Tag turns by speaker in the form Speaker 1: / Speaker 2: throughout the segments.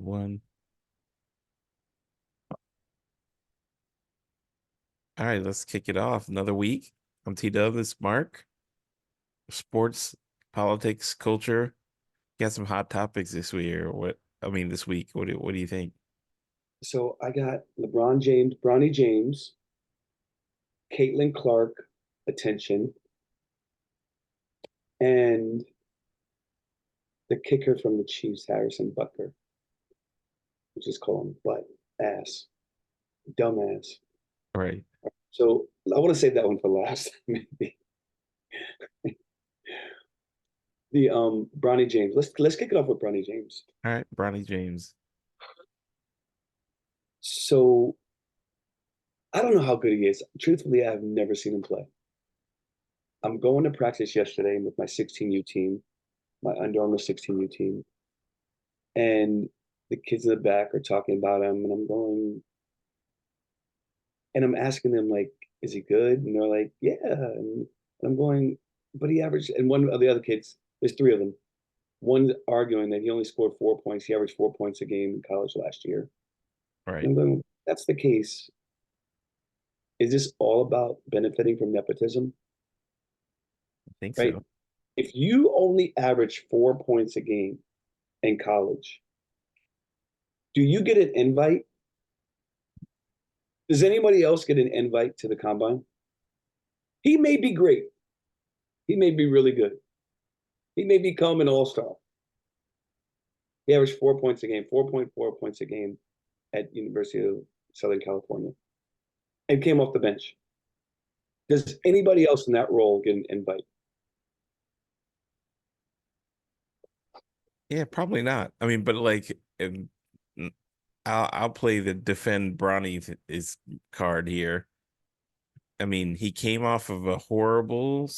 Speaker 1: 1. All right, let's kick it off. Another week. I'm T-Dub. This is Mark. Sports, politics, culture. Got some hot topics this week, or what? I mean, this week. What do you think?
Speaker 2: So I got LeBron James, Bronny James, Caitlin Clark attention, and the kicker from the Chiefs, Harrison Butker, which is called him butt ass, dumbass.
Speaker 1: All right.
Speaker 2: So I want to save that one for last, maybe. The Bronny James. Let's kick it off with Bronny James.
Speaker 1: All right. Bronny James.
Speaker 2: So I don't know how good he is. Truthfully, I've never seen him play. I'm going to practice yesterday with my 16U team, my Under Armour 16U team, and the kids in the back are talking about him, and I'm asking them like, is he good? And they're like, yeah. And I'm going, but he averaged, and one of the other kids, there's three of them. One's arguing that he only scored 4 points. He averaged 4 points a game in college last year.
Speaker 1: All
Speaker 2: And
Speaker 1: right.
Speaker 2: I'm going, that's the case. Is this all about benefiting from nepotism?
Speaker 1: I think
Speaker 2: Right?
Speaker 1: so.
Speaker 2: If you only average 4 points a game in college, do you get an invite? Does anybody else get an invite to the combine? He may be great. He may be really good. He may become an all-star. He averaged 4 points a game, 4.4 points a game at University of Southern California, and came off the bench. Does anybody else in that role get an invite?
Speaker 1: Yeah, probably not. I mean, but like, I'll play the defend Bronny is card here. I mean, he came off of a horrible,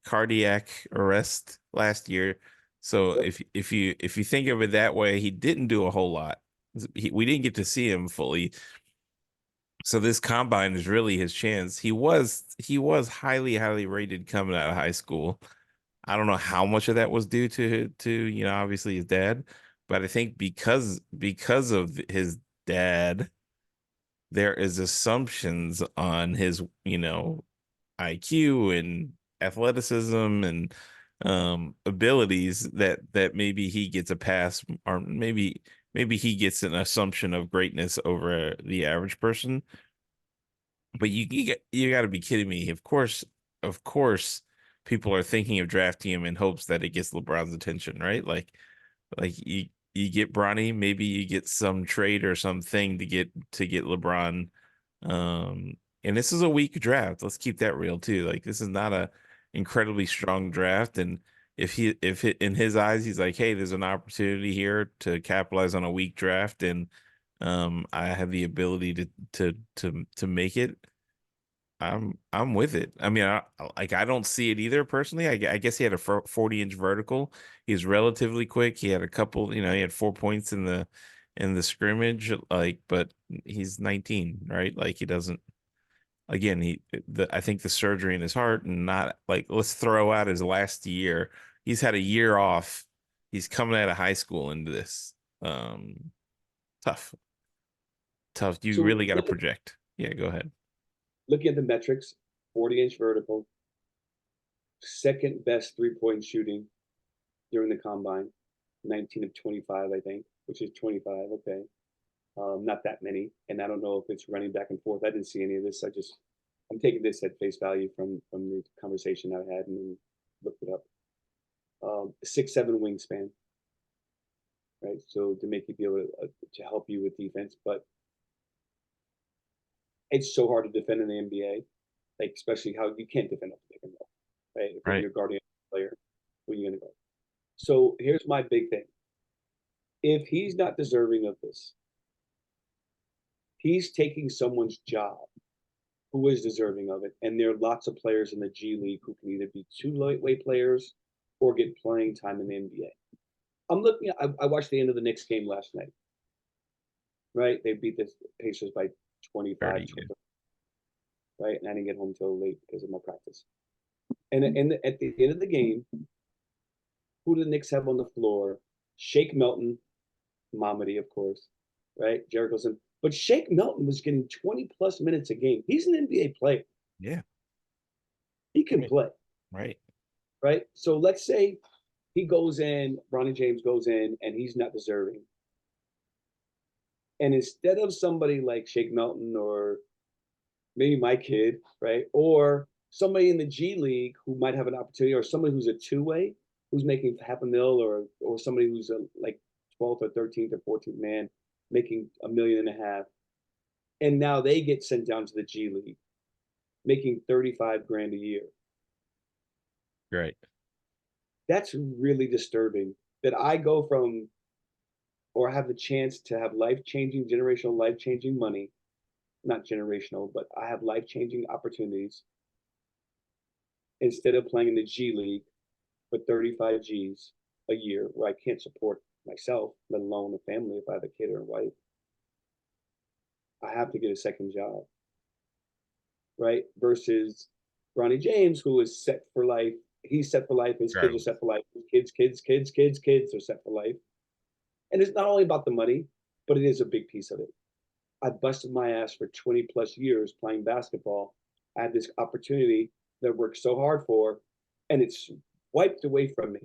Speaker 1: cardiac arrest last year. So
Speaker 2: Yep.
Speaker 1: if you think of it that way, he didn't do a whole lot. We didn't get to see him fully. So this combine is really his chance. He was highly rated coming out of high school. I don't know how much of that was due to obviously his dad, but I think because of his dad, there is assumptions on his, IQ and athleticism and abilities that maybe he gets a pass, or maybe he gets an assumption of greatness over the average person. But you got to be kidding me. Of course, people are thinking of drafting him in hopes that it gets LeBron's attention, right? Like you get Bronny, maybe you get some trade or something to get LeBron. And this is a weak draft. Let's keep that real too. Like this is not a incredibly strong draft. And in his eyes, he's like, hey, there's an opportunity here to capitalize on a weak draft, and I have the ability to make it. I'm with it. I mean, I don't see it either personally. I guess he had a 40-inch vertical. He's relatively quick. He had a couple, he had 4 points in the scrimmage, like, but he's 19, right? Like he doesn't. Again, I think the surgery in his heart, and not like, let's throw out his last year. He's had a year off. He's coming out of high school into this. Um, tough, tough. You
Speaker 2: So
Speaker 1: really got to project. Yeah, go ahead.
Speaker 2: looking at the metrics, 40-inch vertical, second best three-point shooting during the combine, 19 of 25, I think, which is 25. Okay. Not that many. And I don't know if it's running back and forth. I didn't see any of this. I'm taking this at face value from the conversation I had and then looked it up. 6'7" wingspan, right? So to make you be able to help you with defense, but it's so hard to defend in the NBA, like especially how you can't defend off the pick and roll, right? If
Speaker 1: Right.
Speaker 2: you're guarding a player, who are you going to go? So here's my big thing: if he's not deserving of this, he's taking someone's job who is deserving of it. And there are lots of players in the G League who can either be two lightweight players or get playing time in the NBA. I'm looking. I watched the end of the Knicks game last night. Right, they beat the Pacers by 25
Speaker 1: Very
Speaker 2: to
Speaker 1: good.
Speaker 2: 30, right, and I didn't get home till late because of my practice. And at the end of the game, who do the Knicks have on the floor? Shake Milton, Mamadi, of course, right? Jericho's in, but Shake Milton was getting 20 plus minutes a game. He's an NBA player.
Speaker 1: Yeah.
Speaker 2: He can
Speaker 1: Right.
Speaker 2: play,
Speaker 1: Right.
Speaker 2: right? So let's say he goes in, Bronny James goes in, and he's not deserving. And instead of somebody like Shake Milton or maybe my kid, right? Or somebody in the G League who might have an opportunity, or somebody who's a two-way, who's making half a mil, or somebody who's a like 12th or 13th or 14th man making $1.5 million. And now they get sent down to the G League, making 35 grand a year.
Speaker 1: Right.
Speaker 2: That's really disturbing that I go from or have the chance to have life-changing, generational life-changing money, not generational, but I have life-changing opportunities instead of playing in the G League for 35 G's a year where I can't support myself, let alone a family if I have a kid or a wife. I have to get a second job, right? Versus Bronny James, who is set for life. He's set for life. His kids are
Speaker 1: Regardless.
Speaker 2: set for life. His kids are set for life. And it's not only about the money, but it is a big piece of it. I busted my ass for 20 plus years playing basketball. I had this opportunity that I worked so hard for, and it's wiped away from me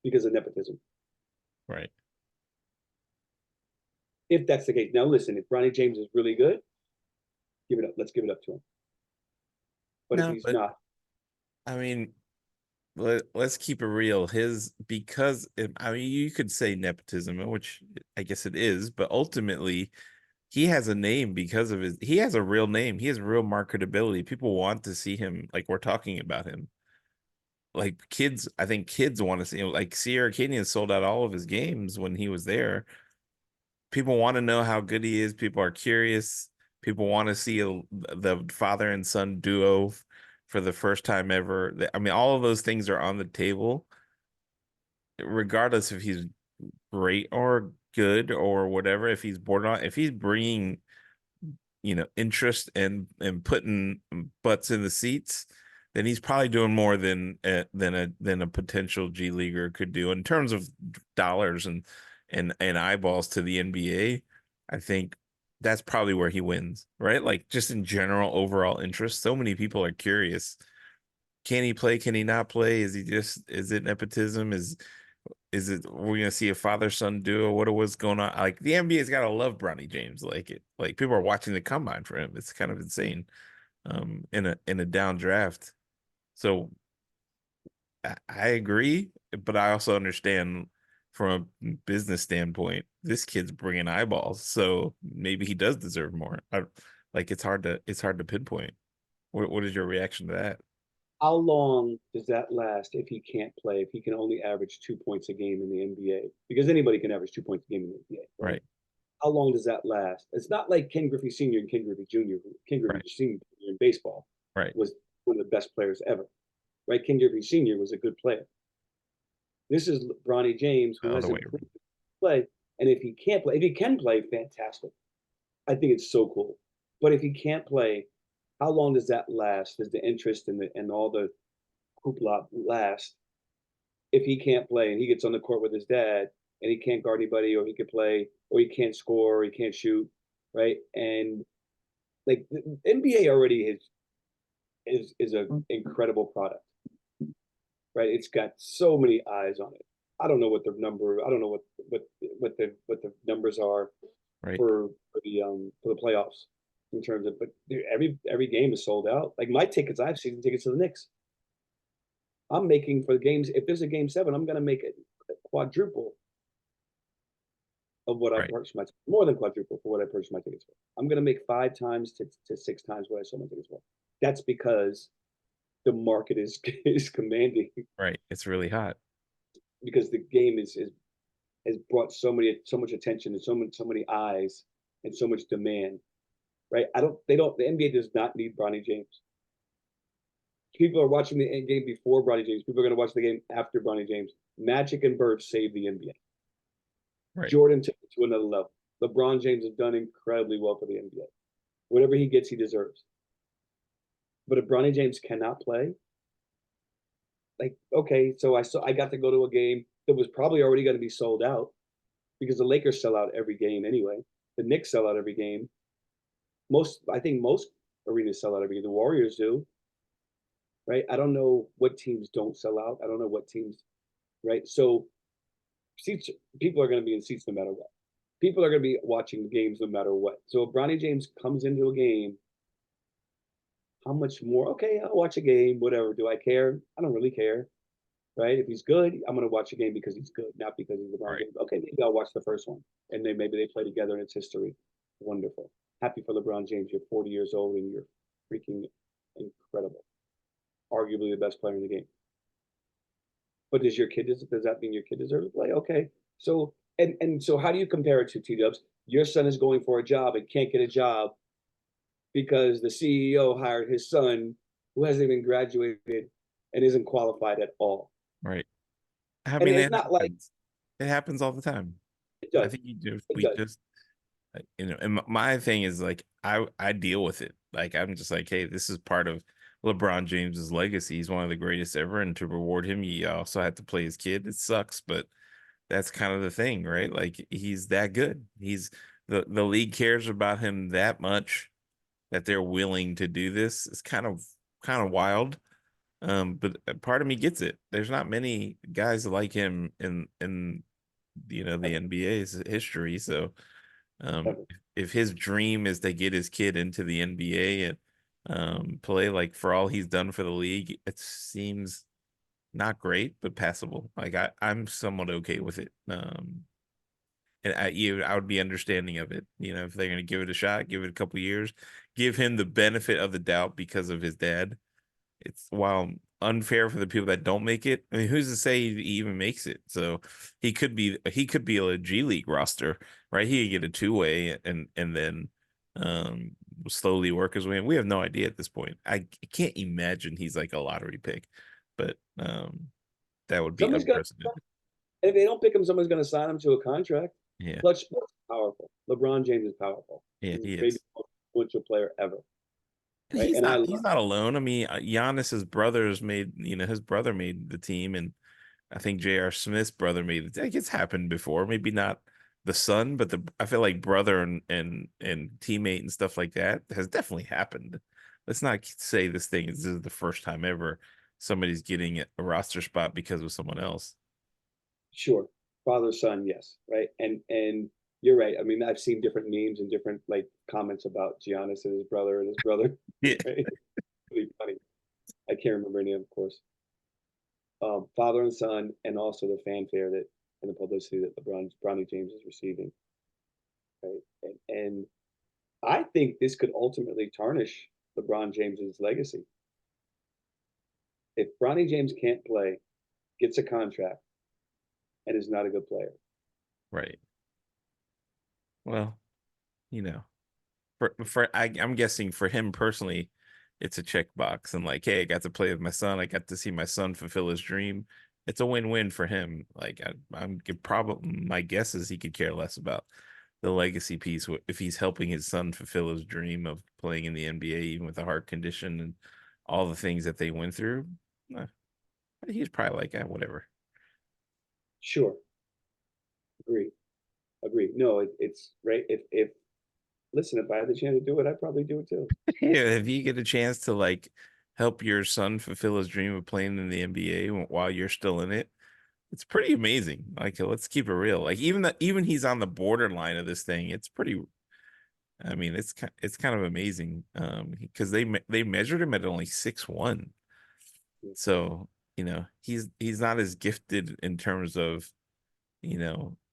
Speaker 2: because of nepotism.
Speaker 1: Right.
Speaker 2: If that's the case. Now, listen, if Bronny James is really good, give it up. Let's give it up to him. But if
Speaker 1: No,
Speaker 2: he's
Speaker 1: but
Speaker 2: not,
Speaker 1: I mean, let's keep it real. I mean, you could say nepotism, which I guess it is, but ultimately, he has a name because of he has a real name. He has real marketability. People want to see him, like we're talking about him. Like kids, I think kids want to see him. Like Sierra Canyon sold out all of his games when he was there. People want to know how good he is. People are curious. People want to see the father and son duo for the first time ever. I mean, all of those things are on the table, regardless if he's great or good or whatever. If he's borderline, if he's bringing interest and putting butts in the seats, then he's probably doing more than a potential G leaguer could do in terms of dollars and eyeballs to the NBA. I think that's probably where he wins, right? Like just in general overall interest. So many people are curious. Can he play? Can he not play? Is it nepotism? Is it we're gonna see a father son duo? What's going on? Like the NBA's gotta love Bronny James. Like people are watching the combine for him. It's kind of insane. In a down draft. So I agree, but I also understand from a business standpoint, this kid's bringing eyeballs. So maybe he does deserve more. Like it's hard to pinpoint. What is your reaction to that?
Speaker 2: how long does that last if he can't play, if he can only average 2 points a game in the NBA? Because anybody can average 2 points a game in the NBA, right?
Speaker 1: Right,
Speaker 2: How long does that last? It's not like Ken Griffey Sr. and Ken Griffey Jr. Ken Griffey
Speaker 1: right,
Speaker 2: Sr. in baseball
Speaker 1: right.
Speaker 2: was one of the best players ever, right? Ken Griffey Sr. was a good player. This is Bronny James,
Speaker 1: The
Speaker 2: who
Speaker 1: other way
Speaker 2: hasn't
Speaker 1: around.
Speaker 2: play. And if he can't play, if he can play, fantastic. I think it's so cool. But if he can't play, how long does that last? Does the interest and all the hoopla last? If he can't play and he gets on the court with his dad and he can't guard anybody, or he can play, or he can't score, or he can't shoot, right? And like the NBA already is an incredible product, right? It's got so many eyes on it. I don't know what the number. I don't know what the numbers are
Speaker 1: Right,
Speaker 2: for the playoffs in terms of, but every game is sold out. Like my tickets, I have season tickets to the Knicks. I'm making for the games. If there's a game seven, I'm going to make it quadruple of what I
Speaker 1: right,
Speaker 2: purchased my more than quadruple for what I purchased my tickets for. I'm going to make 5 times to 6 times what I sold my tickets for. That's because the market is commanding,
Speaker 1: right. It's really hot.
Speaker 2: because the game is has brought so much attention and so many eyes and so much demand. Right? The NBA does not need Bronny James. People are watching the game before Bronny James. People are going to watch the game after Bronny James. Magic and Bird saved the NBA.
Speaker 1: Right,
Speaker 2: Jordan took it to another level. LeBron James has done incredibly well for the NBA. Whatever he gets, he deserves. But if Bronny James cannot play, like okay, so I got to go to a game that was probably already going to be sold out. because the Lakers sell out every game anyway. The Knicks sell out every game. I think most arenas sell out every game. The Warriors do, right? I don't know what teams don't sell out. I don't know what teams, right? So seats, people are going to be in seats no matter what. People are going to be watching games no matter what. So if Bronny James comes into a game, how much more? Okay, I'll watch a game, whatever. Do I care? I don't really care, right? If he's good, I'm going to watch a game because he's good, not because he's LeBron
Speaker 1: Right.
Speaker 2: James. Okay, maybe I'll watch the first one, and then maybe they play together and it's history. Wonderful. Happy for LeBron James. You're 40 years old and you're freaking incredible. Arguably the best player in the game. But does that mean your kid deserves to play? Okay. So and so how do you compare it to T Dubs? Your son is going for a job and can't get a job because the CEO hired his son who hasn't even graduated and isn't qualified at all.
Speaker 1: Right. I
Speaker 2: And
Speaker 1: mean,
Speaker 2: it's
Speaker 1: it
Speaker 2: not like
Speaker 1: happens. It happens all the time.
Speaker 2: it
Speaker 1: I
Speaker 2: does.
Speaker 1: think you just
Speaker 2: It
Speaker 1: we
Speaker 2: does.
Speaker 1: just and my thing is like I deal with it. Like I'm just like, hey, this is part of LeBron James's legacy. He's one of the greatest ever, and to reward him, you also have to play his kid. It sucks, but that's kind of the thing, right? Like he's that good. He's the league cares about him that much that they're willing to do this. It's kind of wild. But part of me gets it. There's not many guys like him in the
Speaker 2: Ever,
Speaker 1: NBA's history. So
Speaker 2: ever.
Speaker 1: if his dream is to get his kid into the NBA and play like for all he's done for the league, it seems not great, but passable. Like I'm somewhat okay with it. And I would be understanding of it. If they're gonna give it a shot, give it a couple years, give him the benefit of the doubt because of his dad. It's while unfair for the people that don't make it. I mean, who's to say he even makes it? So he could be a G League roster, right? He could get a two-way and then slowly work his way in. We have no idea at this point. I can't imagine he's like a lottery pick, but that would be
Speaker 2: Somebody's gonna
Speaker 1: unprecedented.
Speaker 2: if they don't pick him, someone's gonna sign him to a contract.
Speaker 1: Yeah,
Speaker 2: Clutch sports is powerful. LeBron James is powerful.
Speaker 1: yeah,
Speaker 2: He's
Speaker 1: he
Speaker 2: maybe
Speaker 1: is.
Speaker 2: the most influential player ever.
Speaker 1: And
Speaker 2: Right.
Speaker 1: he's
Speaker 2: And I
Speaker 1: not
Speaker 2: love
Speaker 1: he's not alone. I mean, Giannis's brothers made, his brother made the team, and I think J.R. Smith's brother made it. Like it's happened before. Maybe not the son, but I feel like brother and teammate and stuff like that has definitely happened. Let's not say this is the first time ever somebody's getting a roster spot because of someone else.
Speaker 2: sure. Father, son, yes. Right. And you're right. I mean, I've seen different memes and different like comments about Giannis and his brother.
Speaker 1: Yeah,
Speaker 2: Right? Really funny. I can't remember any of course. Father and son, and also the fanfare that and the publicity that Bronny James is receiving. Right. And I think this could ultimately tarnish LeBron James's legacy. If Bronny James can't play, gets a contract, and is not a good player.
Speaker 1: right. Well, you know, I'm guessing for him personally, it's a checkbox and like, hey, I got to play with my son. I got to see my son fulfill his dream. It's a win-win for him. Like I'm probably my guess is he could care less about the legacy piece if he's helping his son fulfill his dream of playing in the NBA, even with a heart condition and all the things that they went through. eh, He's probably like, whatever.
Speaker 2: Sure, agree, agree. No, it's right. If listen, if I had the chance to do it, I'd probably do it too.
Speaker 1: Yeah, if you get a chance to like help your son fulfill his dream of playing in the NBA while you're still in it, it's pretty amazing. Like, let's keep it real. Like, even he's on the borderline of this thing. It's pretty. I mean, it's kind of amazing. Because they measured him at only 6'1", so he's not as gifted in terms of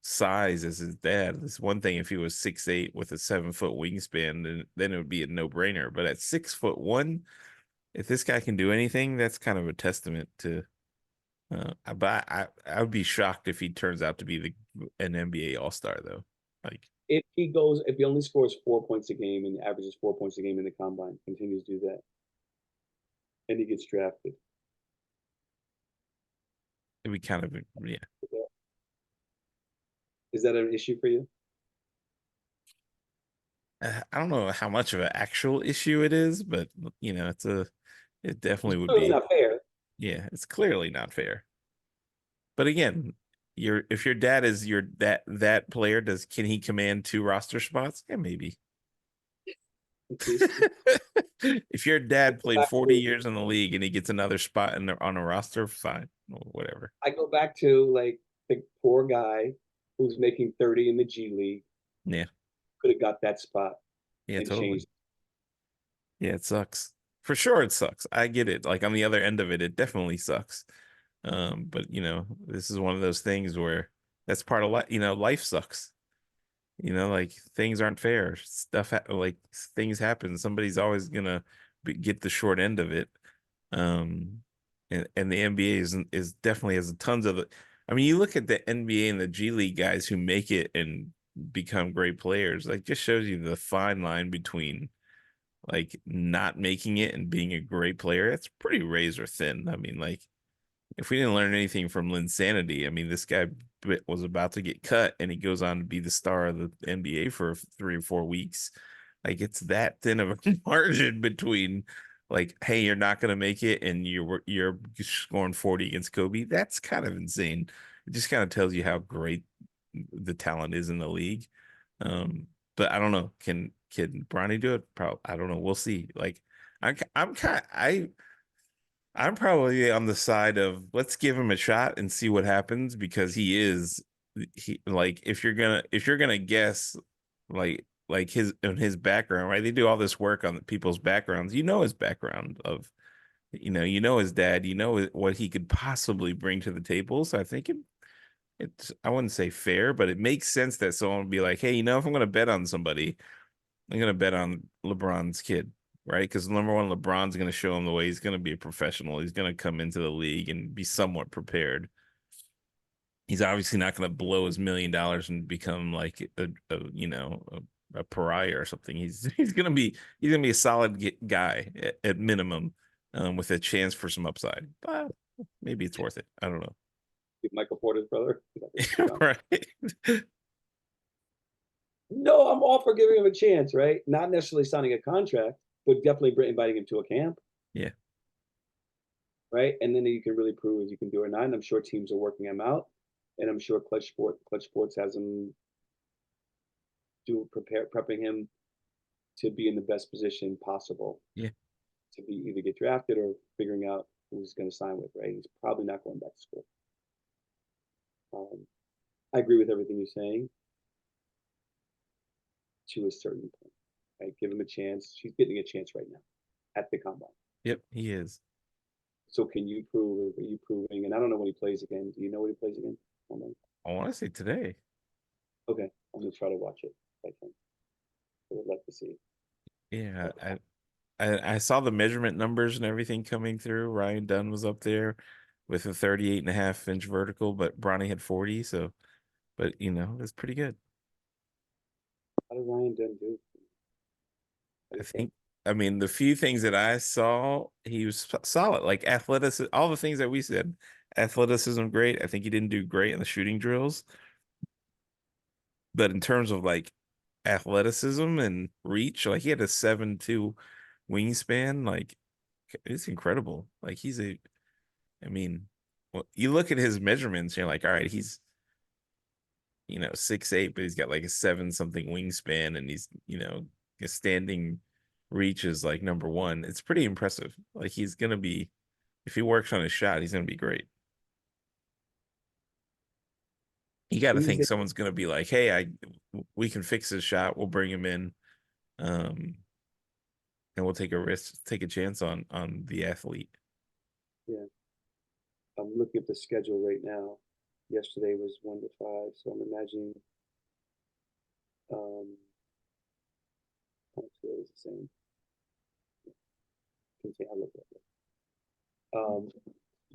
Speaker 1: size as his dad. It's one thing if he was 6'8" with a 7 foot wingspan, then it would be a no brainer. But at 6'1", if this guy can do anything, that's kind of a testament to. But I would be shocked if he turns out to be an NBA All Star though. Like,
Speaker 2: If he only scores 4 points a game and averages 4 points a game in the combine, continues to do that, and he gets drafted.
Speaker 1: it'd be kind of, yeah.
Speaker 2: Is that an issue for you?
Speaker 1: I don't know how much of an actual issue it is, but it definitely
Speaker 2: It's
Speaker 1: would
Speaker 2: clearly
Speaker 1: be.
Speaker 2: not fair.
Speaker 1: Yeah, it's clearly not fair. But again, if your dad is your that player, can he command two roster spots? Yeah, maybe. If your dad played
Speaker 2: Back
Speaker 1: 40
Speaker 2: to,
Speaker 1: years in the league and he gets another spot on a roster, fine, whatever.
Speaker 2: I go back to like the poor guy who's making 30 in the G League
Speaker 1: Yeah,
Speaker 2: could have got that spot
Speaker 1: yeah,
Speaker 2: and
Speaker 1: totally.
Speaker 2: changed.
Speaker 1: Yeah, it sucks. For sure it sucks. I get it. Like on the other end of it, it definitely sucks. But this is one of those things where that's part of life. Life sucks. Like things aren't fair. Like things happen. Somebody's always gonna get the short end of it. Um, and the NBA is definitely has tons of it. I mean, you look at the NBA and the G League guys who make it and become great players. Like, just shows you the fine line between like not making it and being a great player. That's pretty razor thin. I mean, like if we didn't learn anything from Linsanity, I mean, this guy was about to get cut and he goes on to be the star of the NBA for 3 or 4 weeks. Like it's that thin of a margin between like, hey, you're not going to make it and you're scoring 40 against Kobe. That's kind of insane. It just kind of tells you how great the talent is in the league. But I don't know. Can Bronny do it? Probably. I don't know. We'll see. Like I'm kind I'm probably on the side of let's give him a shot and see what happens because he like if you're gonna guess like his background, right? They do all this work on people's backgrounds. His background of his dad, what he could possibly bring to the table. So I think it's I wouldn't say fair, but it makes sense that someone would be like, hey, if I'm gonna bet on somebody, I'm gonna bet on LeBron's kid, right? Because number one, LeBron's gonna show him the way he's gonna be a professional. He's gonna come into the league and be somewhat prepared. He's obviously not gonna blow his $1 million and become like a pariah or something. He's gonna be a solid guy at minimum, with a chance for some upside. But maybe it's worth it. I don't know.
Speaker 2: Michael Porter's brother.
Speaker 1: Right?
Speaker 2: No, I'm all for giving him a chance, right? Not necessarily signing a contract, but definitely inviting him to a camp,
Speaker 1: Yeah.
Speaker 2: right? And then you can really prove if you can do it or not. And I'm sure teams are working him out, and I'm sure Clutch Sports has him prepping him to be in the best position possible
Speaker 1: Yeah.
Speaker 2: to be either get drafted or figuring out who he's going to sign with, right? He's probably not going back to school. Um, I agree with everything you're saying to a certain point. Right? Give him a chance. He's getting a chance right now at the combine.
Speaker 1: Yep. He is.
Speaker 2: So can you prove? Are you proving? And I don't know when he plays again. Do you know when he plays again?
Speaker 1: I want to say today.
Speaker 2: Okay, I'm gonna try to watch it if I can. I would like to see.
Speaker 1: Yeah.
Speaker 2: Okay.
Speaker 1: I saw the measurement numbers and everything coming through. Ryan Dunn was up there with a 38.5-inch vertical, but Bronny had 40. So, but it's pretty good.
Speaker 2: How did Ryan Dunn do? How do
Speaker 1: I
Speaker 2: you think?
Speaker 1: think, I mean, the few things that I saw, he was solid. Like athleticism, all the things that we said. Athleticism, great. I think he didn't do great in the shooting drills, but in terms of like athleticism and reach, like he had a 7'2" wingspan. Like it's incredible. Like I mean, well, you look at his measurements, you're like, all right, he's 6'8", but he's got like a 7 something wingspan, and his standing reach is like number one. It's pretty impressive. Like he's gonna be, if he works on his shot, he's gonna be great. You got to
Speaker 2: He's
Speaker 1: think someone's gonna be like, hey, we can fix his shot. We'll bring him in, um, and we'll take a risk, take a chance on the athlete.
Speaker 2: yeah. I'm looking at the schedule right now. Yesterday was 1 to 5, so I'm imagining um today is the same. Continue, I'll look at it.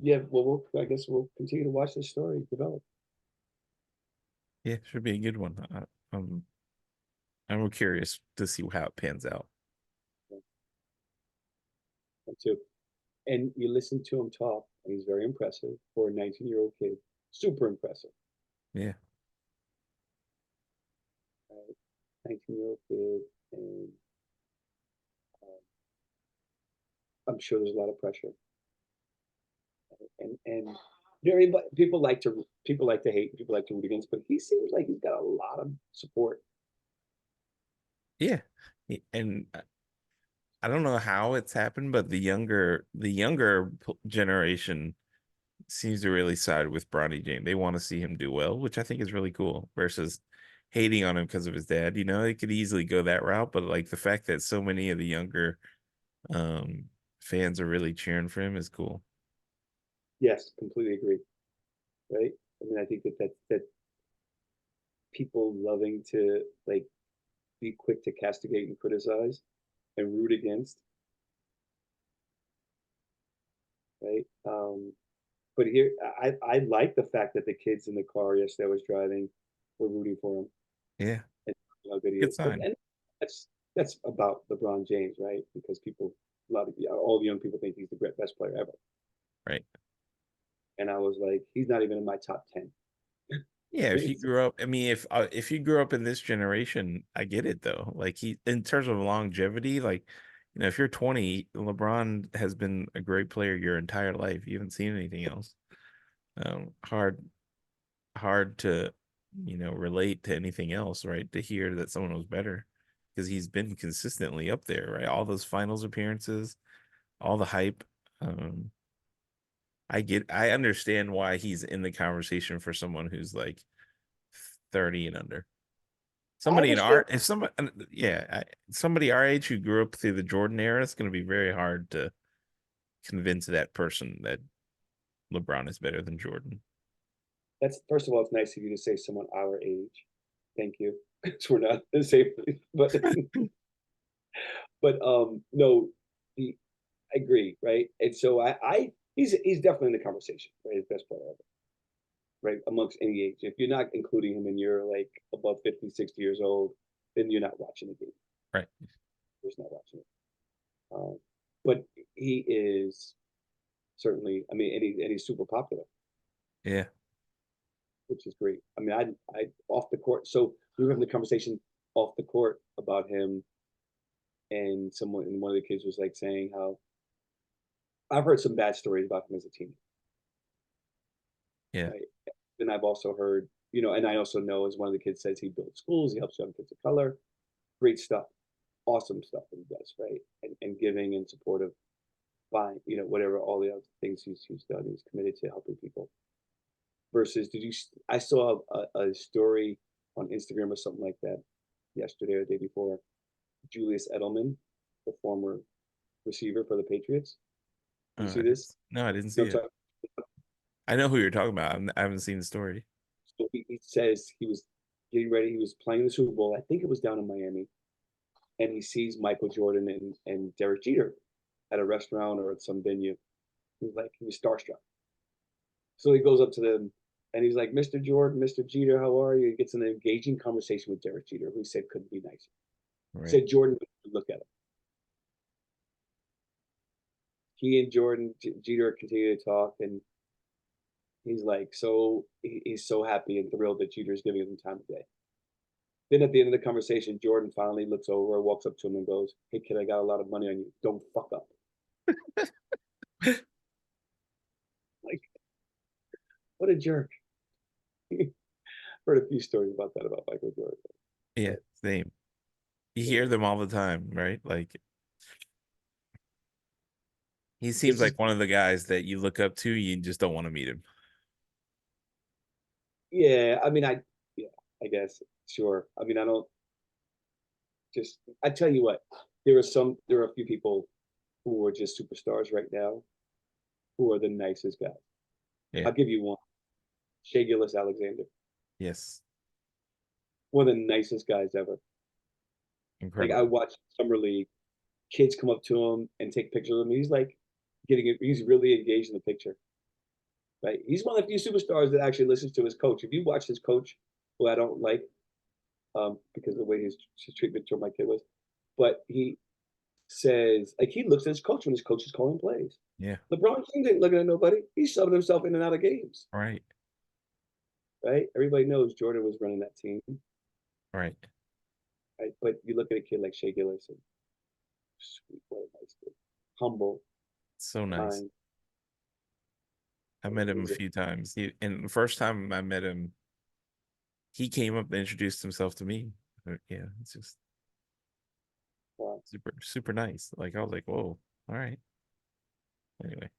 Speaker 2: Yeah, well, I guess we'll continue to watch this story develop.
Speaker 1: Yeah, should be a good one. I'm curious to see how it pans out.
Speaker 2: Too. And you listen to him talk, and he's very impressive for a 19-year-old kid. Super impressive.
Speaker 1: Yeah,
Speaker 2: Right? 19-year-old kid, and um, I'm sure there's a lot of pressure. Right? And Everybody, people like to hate, people like to root against, but he seems like he's got a lot of support.
Speaker 1: Yeah. And I don't know how it's happened, but the younger generation seems to really side with Bronny James. They want to see him do well, which I think is really cool versus hating on him because of his dad. You know, it could easily go that route, but like the fact that so many of the younger um fans are really cheering for him is cool.
Speaker 2: Yes, completely agree. Right? I mean, I think that people loving to like be quick to castigate and criticize and root against, right? But here, I like the fact that the kids in the car yesterday I was driving were rooting for him
Speaker 1: Yeah,
Speaker 2: and how good he
Speaker 1: good
Speaker 2: is. But
Speaker 1: sign.
Speaker 2: and that's about LeBron James, right? Because a lot of all the young people think he's the best player ever,
Speaker 1: Right.
Speaker 2: and I was like, he's not even in my top 10.
Speaker 1: Yeah, if you
Speaker 2: Right?
Speaker 1: grew up, I mean, if you grew up in this generation, I get it though. Like he, in terms of longevity, like if you're 20, LeBron has been a great player your entire life. You haven't seen anything else. Hard to, relate to anything else, right? To hear that someone was better because he's been consistently up there, right? All those finals appearances, all the hype. Um, I understand why he's in the conversation for someone who's like 30 and under.
Speaker 2: I
Speaker 1: Somebody in
Speaker 2: understand.
Speaker 1: our if somebody yeah, somebody our age who grew up through the Jordan era, it's going to be very hard to convince that person that LeBron is better than Jordan.
Speaker 2: That's first of all, it's nice of you to say someone our age. Thank you. Because we're not the same, but no, the, I agree, right? And so he's definitely in the conversation, right? His best player ever, right? Amongst any age. If you're not including him and you're like above 50, 60 years old, then you're not watching the game.
Speaker 1: Right.
Speaker 2: You're just not watching it. But he is certainly, I mean, and he's super popular,
Speaker 1: Yeah.
Speaker 2: which is great. I mean, I off the court. So we were having the conversation off the court about him, and one of the kids was like saying how I've heard some bad stories about him as a teenager,
Speaker 1: Yeah.
Speaker 2: right? And I've also heard, and I also know as one of the kids says he builds schools, he helps young kids of color, great stuff, awesome stuff that he does, right? And giving and supportive, fine, whatever all the other things he's done, he's committed to helping people. Versus, I saw a story on Instagram or something like that yesterday or the day before. Julius Edelman, the former receiver for the Patriots. You see this?
Speaker 1: No, I didn't
Speaker 2: You
Speaker 1: see
Speaker 2: know,
Speaker 1: it. I know who you're talking about. I haven't seen the story.
Speaker 2: so he says he was getting ready. He was playing the Super Bowl. I think it was down in Miami, and he sees Michael Jordan and Derek Jeter at a restaurant or at some venue. He was starstruck. So he goes up to them and he's like, Mr. Jordan, Mr. Jeter, how are you? He gets an engaging conversation with Derek Jeter, who he said couldn't be nicer. He
Speaker 1: Right.
Speaker 2: said Jordan would look at him. He and Jeter continue to talk, and he's like, he's so happy and thrilled that Jeter's giving him time of day. Then at the end of the conversation, Jordan finally looks over, walks up to him, and goes, "Hey kid, I got a lot of money on you. Don't fuck up." Like, what a jerk. Heard a few stories about that about Michael Jordan.
Speaker 1: Yeah,
Speaker 2: But
Speaker 1: same. You
Speaker 2: yeah,
Speaker 1: hear them all the time, right? Like he seems
Speaker 2: this is
Speaker 1: like one of the guys that you look up to, you just don't want to meet him.
Speaker 2: yeah. I mean, yeah, I guess sure. I mean, I don't just. I tell you what, there are a few people who are just superstars right now who are the nicest guys.
Speaker 1: Yeah.
Speaker 2: I'll give you one. Shea Gillis Alexander,
Speaker 1: Yes.
Speaker 2: one of the nicest guys ever. Like I
Speaker 1: Incredible.
Speaker 2: watch summer league, kids come up to him and take pictures of him. He's like getting it. He's really engaged in the picture. Right? He's one of the few superstars that actually listens to his coach. If you watch his coach, who I don't like, because of the way his treatment toward my kid was, but he says like he looks at his coach when his coach is calling plays.
Speaker 1: Yeah.
Speaker 2: LeBron James ain't looking at nobody. He's subbing himself in and out of games.
Speaker 1: Right.
Speaker 2: Right? Everybody knows Jordan was running that team.
Speaker 1: Right.
Speaker 2: Right? But you look at a kid like Shea Gillis and sweet, what a nice kid. Humble,
Speaker 1: So nice.
Speaker 2: kind.
Speaker 1: I met him a
Speaker 2: Is it?
Speaker 1: few times. And the first time I met him, he came up and introduced himself to me. Yeah, it's just super nice. Like I was like, whoa, all right. Anyway,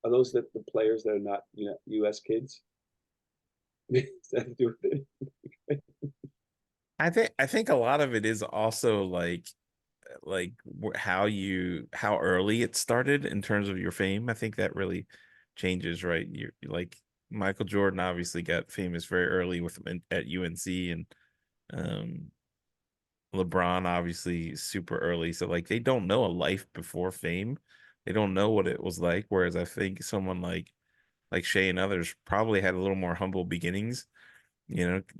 Speaker 2: Are those the players that are not U.S. kids? Does that do with it?
Speaker 1: I think a lot of it is also like how early it started in terms of your fame. I think that really changes, right? You like Michael Jordan obviously got famous very early with at UNC, and um LeBron obviously super early. So like they don't know a life before fame. They don't know what it was like. Whereas I think someone like Shea and others probably had a little more humble beginnings,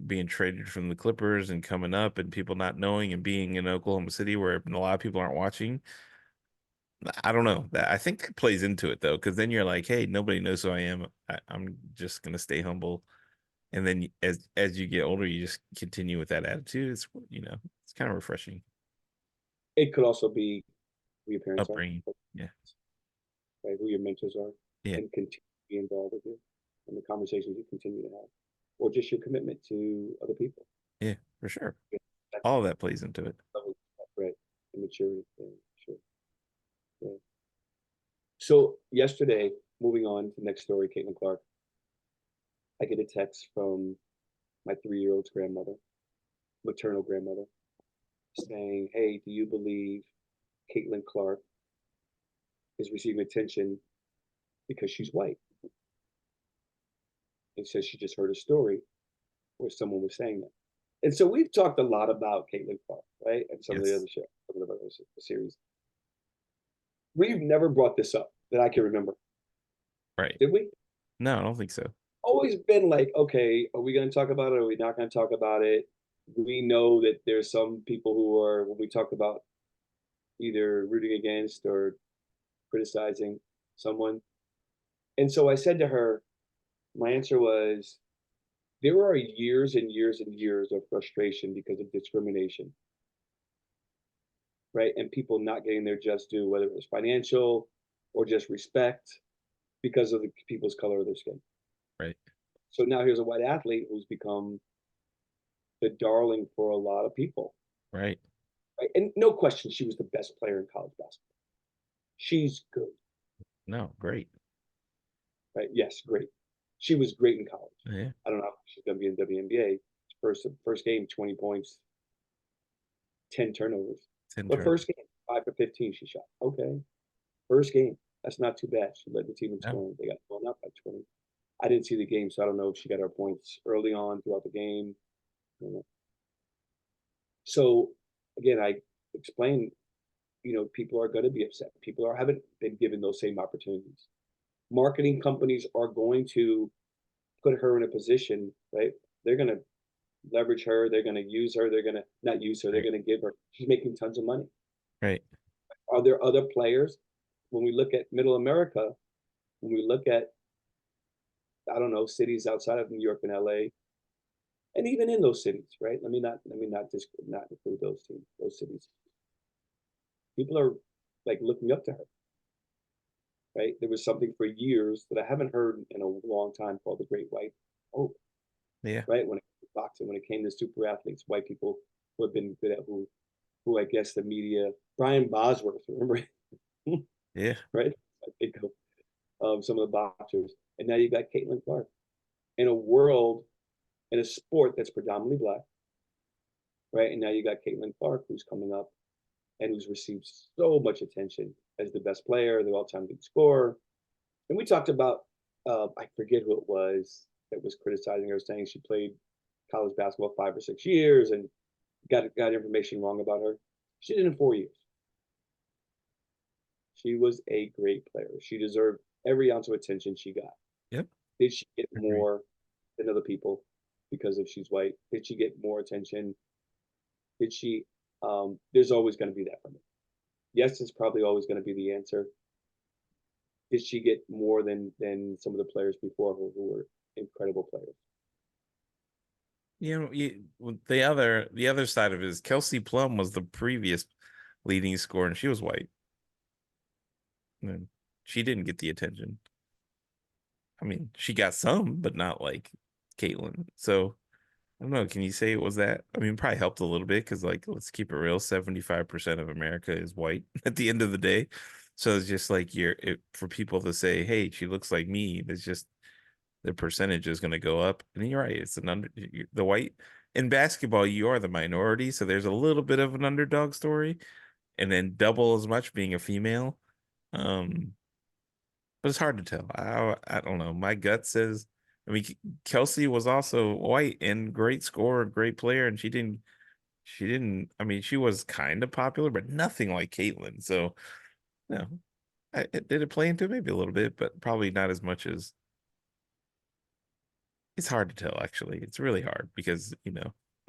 Speaker 1: being traded from the Clippers and coming up and people not knowing and being in Oklahoma City where a lot of people aren't watching. I don't know. That I think that plays into it though, because then you're like, hey, nobody knows who I am. I'm just gonna stay humble. And then as you get older, you just continue with that attitude. It's kind of refreshing.
Speaker 2: It could also be who your parents are,
Speaker 1: Upbringing. Yeah.
Speaker 2: right? Who your mentors are,
Speaker 1: Yeah.
Speaker 2: and continue to be involved with you, and the conversations you continue to have, or just your commitment to other people.
Speaker 1: Yeah, for sure.
Speaker 2: That's
Speaker 1: All of that plays into it.
Speaker 2: right. And maturity. Yeah, sure. Yeah. So yesterday, moving on to the next story, Caitlin Clark, I get a text from my 3-year-old's grandmother, maternal grandmother, saying, "Hey, do you believe Caitlin Clark is receiving attention because she's white?" And says she just heard a story where someone was saying that. And so we've talked a lot about Caitlin Clark, right? And some of the
Speaker 1: Yes.
Speaker 2: other shows, some of the other series. We've never brought this up that I can remember,
Speaker 1: Right.
Speaker 2: did we?
Speaker 1: No, I don't think so.
Speaker 2: Always been like, okay, are we going to talk about it? Or are we not going to talk about it? We know that there's some people who are, when we talk about either rooting against or criticizing someone. And so I said to her, my answer was, there are years and years and years of frustration because of discrimination, right? And people not getting their just due, whether it was financial or just respect because of the people's color of their skin.
Speaker 1: Right.
Speaker 2: So now here's a white athlete who's become the darling for a lot of people.
Speaker 1: Right.
Speaker 2: Right? And no question, she was the best player in college basketball. She's good,
Speaker 1: No, great.
Speaker 2: right? Yes, great. She was great in college.
Speaker 1: Yeah.
Speaker 2: I don't know if she's going to be in WNBA. First game, 20 points, 10 turnovers.
Speaker 1: It's in
Speaker 2: But
Speaker 1: turn.
Speaker 2: first game, 5 for 15 she shot. Okay. First game, that's not too bad. She led the team in
Speaker 1: No.
Speaker 2: scoring. They got blown up by 20. I didn't see the game, so I don't know if she got her points early on throughout the game. So again, I explained, people are going to be upset. People haven't been given those same opportunities. Marketing companies are going to put her in a position, right? They're going to leverage her. They're going to use her. They're going to not use her. They're
Speaker 1: Right.
Speaker 2: going to give her. She's making tons of money.
Speaker 1: Right.
Speaker 2: Are there other players? When we look at Middle America, when we look at, I don't know, cities outside of New York and LA, and even in those cities, right? Let me not just not include those cities. People are like looking up to her, right? There was something for years that I haven't heard in a long time called the Great White Hope,
Speaker 1: Yeah.
Speaker 2: right? When it came to boxing, when it came to super athletes, white people who have been good at who I guess the media, Brian Bosworth, remember,
Speaker 1: Yeah.
Speaker 2: right? I think of some of the boxers, and now you got Caitlin Clark in a world in a sport that's predominantly black, right? And now you got Caitlin Clark who's coming up and who's received so much attention as the best player, the all-time leading scorer. And we talked about, I forget who it was that was criticizing her, saying she played college basketball 5 or 6 years and got information wrong about her. She did it in 4 years. She was a great player. She deserved every ounce of attention she got.
Speaker 1: Yep.
Speaker 2: Did she get
Speaker 1: Agreed.
Speaker 2: more than other people because of she's white? Did she get more attention? Did she? There's always going to be that for me. Yes, it's probably always going to be the answer. Did she get more than some of the players before her who were incredible players?
Speaker 1: Well, the other side of it is Kelsey Plum was the previous leading scorer, and she was white. And she didn't get the attention. I mean, she got some, but not like Caitlyn. So I don't know. Can you say it was that? I mean, probably helped a little bit because, like, let's keep it real. 75% of America is white at the end of the day. So it's just like for people to say, "Hey, she looks like me." There's just the percentage is going to go up. And you're right. It's the white in basketball. You are the minority, so there's a little bit of an underdog story, and then double as much being a female. Um, but it's hard to tell. I don't know. My gut says, I mean, Kelsey was also white and great scorer, great player, and she didn't. I mean, she was kind of popular, but nothing like Caitlyn. So, no, did it play into it? Maybe a little bit, but probably not as much as. It's hard to tell, actually. It's really hard because,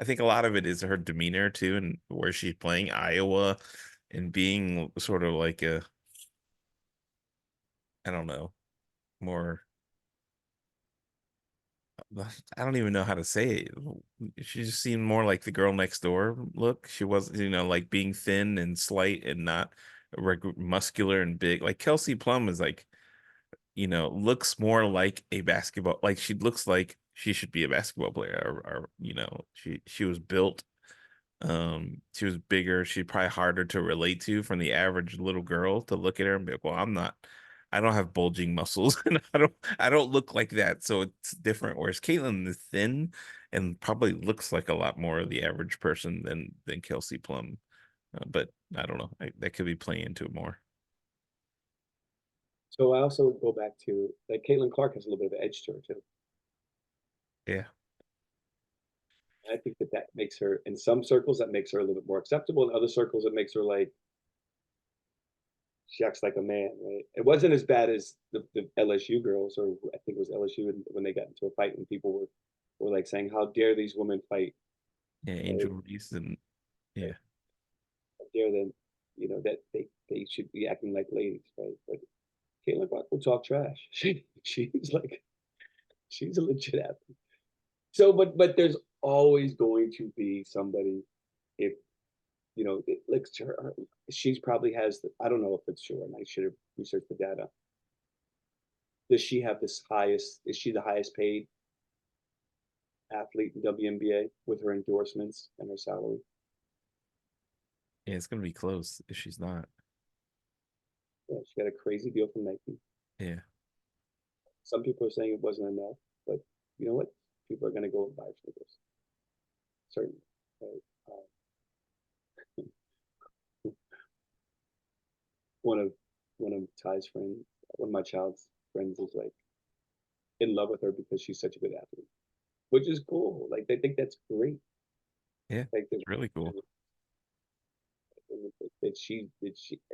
Speaker 1: I think a lot of it is her demeanor too, and where she's playing Iowa and being sort of like I don't know, more. I don't even know how to say it. She just seemed more like the girl next door look. She was, like being thin and slight and not muscular and big. Like Kelsey Plum is like, looks more like a basketball. Like she looks like she should be a basketball player. Or she was built. She was bigger. She's probably harder to relate to from the average little girl to look at her and be like, well, I don't have bulging muscles and I don't look like that. So it's different. Whereas Caitlyn is thin and probably looks like a lot more of the average person than Kelsey Plum. But I don't know. That could be playing into it more.
Speaker 2: So I also go back to like Caitlin Clark has a little bit of an edge to her too.
Speaker 1: Yeah.
Speaker 2: And I think that that makes her in some circles that makes her a little bit more acceptable. In other circles, it makes her like she acts like a man. Right? It wasn't as bad as the LSU girls, or I think it was LSU when they got into a fight and people were like saying, "How dare these women fight?"
Speaker 1: Yeah.
Speaker 2: Right?
Speaker 1: Angel Reese and yeah.
Speaker 2: How dare them? That they should be acting like ladies, right? But Caitlin Clark will talk trash. She's like she's a legit athlete. So, but there's always going to be somebody if like she's probably has the, I don't know if it's true and I should have researched the data. Does she have this highest? Is she the highest paid athlete in WNBA with her endorsements and her salary?
Speaker 1: Yeah. It's gonna be close if she's not.
Speaker 2: Yeah, she got a crazy deal from Nike.
Speaker 1: Yeah.
Speaker 2: Some people are saying it wasn't enough, but you know what? People are going to go and buy for this, certainly. Right? One of one of Ty's friends, one of my child's friends, is like in love with her because she's such a good athlete, which is cool. Like they think that's great.
Speaker 1: Yeah.
Speaker 2: Like
Speaker 1: It's really cool.
Speaker 2: that she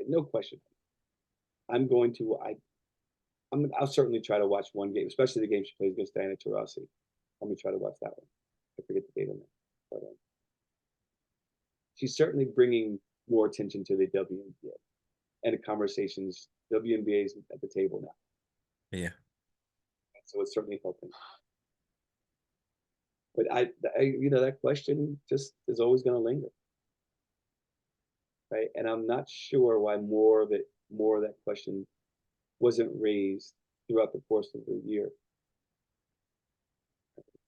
Speaker 2: no question. I'm going to I'll certainly try to watch one game, especially the game she plays against Diana Taurasi. I'm gonna try to watch that one. I forget the date on that, but she's certainly bringing more attention to the WNBA and the conversations. WNBA is at the table now,
Speaker 1: Yeah.
Speaker 2: so it's certainly helping. But that question just is always going to linger, right? And I'm not sure why more of that question wasn't raised throughout the course of the year.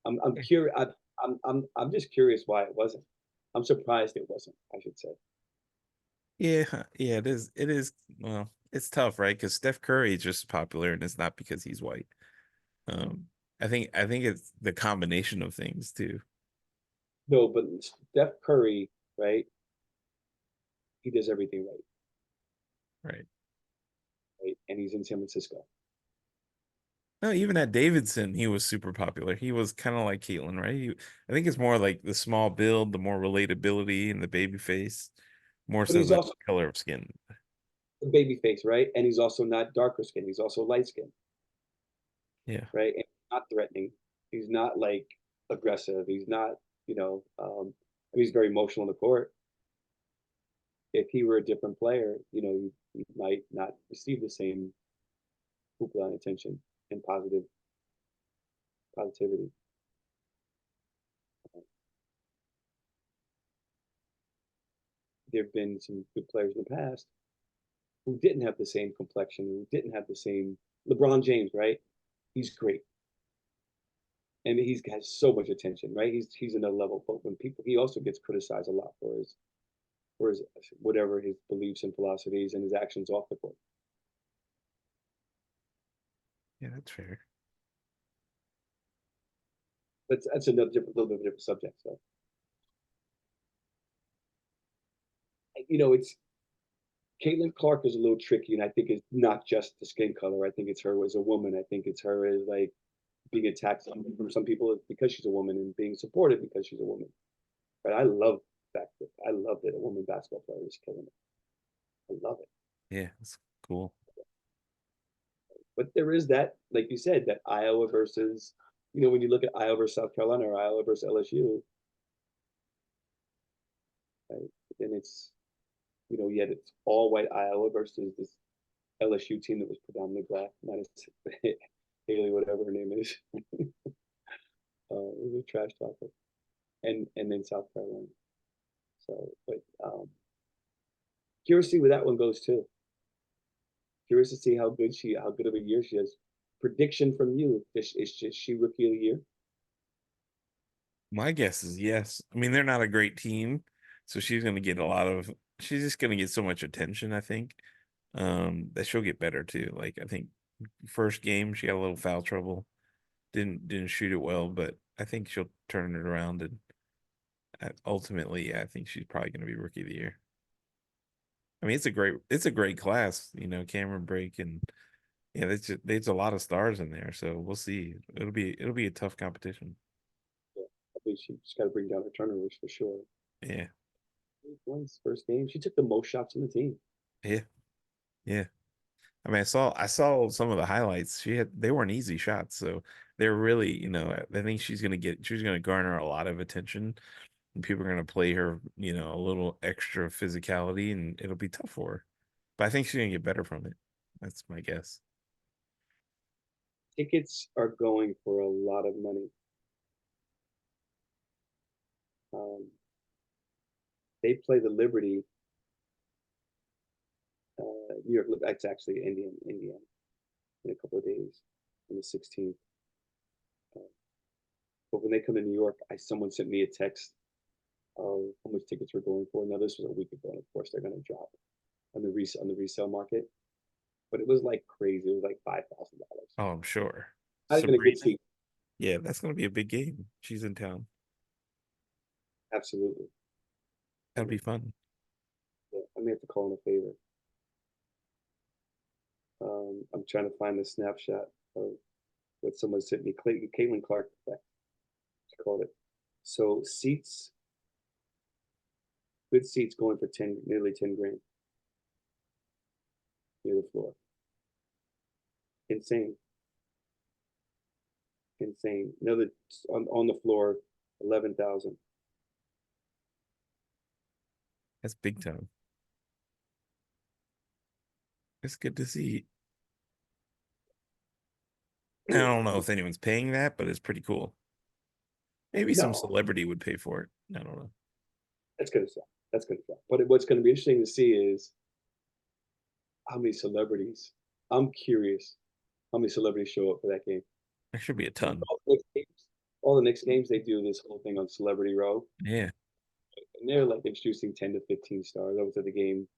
Speaker 2: I'm curious. I'm just curious why it wasn't. I'm surprised it wasn't. I should say.
Speaker 1: Yeah, yeah, it is. It is. Well, it's tough, right? Because Steph Curry is just popular, and it's not because he's white. Um, I think it's the combination of things too.
Speaker 2: No, but Steph Curry, right? He does everything right,
Speaker 1: Right.
Speaker 2: right? And he's in San Francisco.
Speaker 1: No, even at Davidson, he was super popular. He was kind of like Caitlyn, right? I think it's more like the small build, the more relatability, and the baby face, more
Speaker 2: But
Speaker 1: so
Speaker 2: he's
Speaker 1: than
Speaker 2: also
Speaker 1: color of skin.
Speaker 2: a baby face, right? And he's also not darker skin. He's also light skin,
Speaker 1: Yeah.
Speaker 2: right? And not threatening. He's not like aggressive. He's not, he's very emotional on the court. If he were a different player, he might not receive the same hoopla and attention and positivity. There have been some good players in the past who didn't have the same complexion, who didn't have the same LeBron James, right? He's great, and he's has so much attention, right? He's another level. But when people, he also gets criticized a lot for his whatever his beliefs and philosophies and his actions off the court.
Speaker 1: Yeah, that's fair.
Speaker 2: That's another different, little bit of a different subject. So it's Caitlin Clark is a little tricky, and I think it's not just the skin color. I think it's her as a woman. I think it's her as like being attacked from some people because she's a woman and being supported because she's a woman. But I love that a woman basketball player is killing it. I love it.
Speaker 1: Yeah, that's cool.
Speaker 2: But there is that, like you said, that Iowa versus, when you look at Iowa versus South Carolina or Iowa versus LSU, right? And yet it's all white Iowa versus this LSU team that was predominantly black, minus Haley, whatever her name is. It was a trash talker, and then South Carolina. So, but curious to see where that one goes too. Curious to see how good of a year she has. Prediction from you: is she rookie of the year?
Speaker 1: My guess is yes. I mean, they're not a great team, so she's just gonna get so much attention, I think. That she'll get better too. Like I think first game she had a little foul trouble. Didn't shoot it well, but I think she'll turn it around and ultimately, yeah, I think she's probably gonna be rookie of the year. I mean, it's a great class, Cameron Brake and yeah, there's a lot of stars in there, so we'll see. It'll be a tough competition.
Speaker 2: Yeah, I think she's got to bring down her turnovers for sure.
Speaker 1: Yeah.
Speaker 2: Points first game. She took the most shots on the team.
Speaker 1: Yeah. Yeah. I mean, I saw some of the highlights. They weren't easy shots, so they're really, I think she's gonna garner a lot of attention, and people are gonna play her, a little extra physicality, and it'll be tough for her. But I think she's gonna get better from it. That's my guess.
Speaker 2: Tickets are going for a lot of money. Um, they play the Liberty, New York. That's actually Indiana, in a couple of days, on the 16th. Uh, but when they come to New York, someone sent me a text of how much tickets were going for. Now this was a week ago, and of course they're going to drop on the resale market. But it was like crazy. It was like $5,000.
Speaker 1: Oh, I'm sure.
Speaker 2: Not even a
Speaker 1: Sabrina.
Speaker 2: good seat.
Speaker 1: Yeah, that's gonna be a big game. She's in town.
Speaker 2: Absolutely.
Speaker 1: That'll be fun.
Speaker 2: Yeah, I may have to call in a favor. I'm trying to find a snapshot of what someone sent me. Caitlin Clark effect, she called it. So good seats going for nearly 10 grand near the floor. Insane, insane. Another on the floor, 11,000.
Speaker 1: That's big time. It's good to see. I don't know if anyone's paying that, but it's pretty cool. Maybe some
Speaker 2: No,
Speaker 1: celebrity would pay for it. I don't know.
Speaker 2: that's gonna sell. That's gonna sell. But what's gonna be interesting to see is how many celebrities. I'm curious how many celebrities show up for that game.
Speaker 1: There should be a ton.
Speaker 2: All the Knicks games, they do this whole thing on Celebrity Row,
Speaker 1: Yeah.
Speaker 2: and they're like introducing 10 to 15 stars. I was at the game,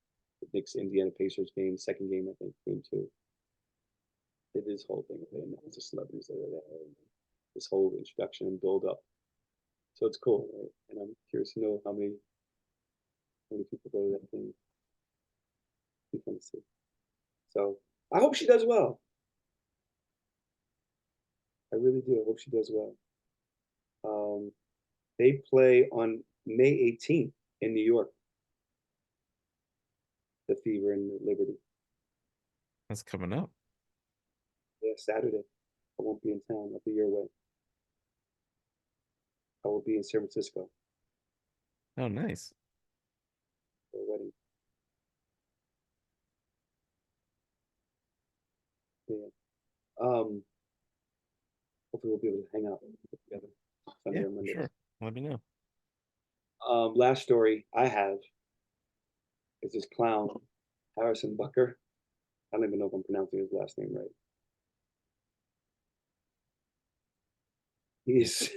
Speaker 2: the Knicks Indiana Pacers game, second game, I think, game two. They did this whole thing with it, and the celebrities that are there, and this whole introduction and build up. So it's cool, right? And I'm curious to know how many people go to that game. Be fun to see. So I hope she does well. I really do. I hope she does well. Um, they play on May 18th in New York, the Fever and the Liberty.
Speaker 1: That's coming up.
Speaker 2: Yeah, Saturday. I won't be in town. I'll be your way. I will be in San Francisco
Speaker 1: Oh, nice.
Speaker 2: for a wedding. Yeah. Um, hopefully we'll be able to hang out together Sunday
Speaker 1: Yeah,
Speaker 2: or
Speaker 1: for
Speaker 2: Monday.
Speaker 1: sure. Let me know.
Speaker 2: Last story I have is this clown, Harrison Butker. I don't even know if I'm pronouncing his last name right. He's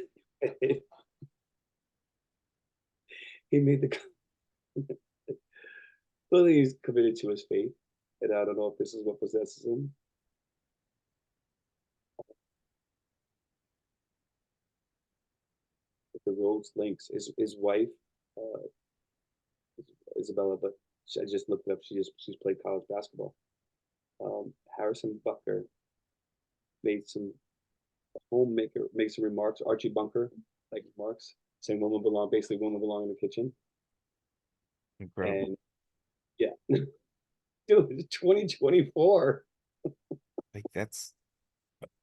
Speaker 2: he made the clearly he's committed to his faith, and I don't know if this is what possesses him. If the roads links his wife, uh, Isabella, but I just looked it up. She's played college basketball. Harrison Butker made some homemaker made some remarks. Archie Bunker like remarks saying women belong, basically women belong in the kitchen.
Speaker 1: Incredible.
Speaker 2: And yeah, dude, it's 2024.
Speaker 1: Like that's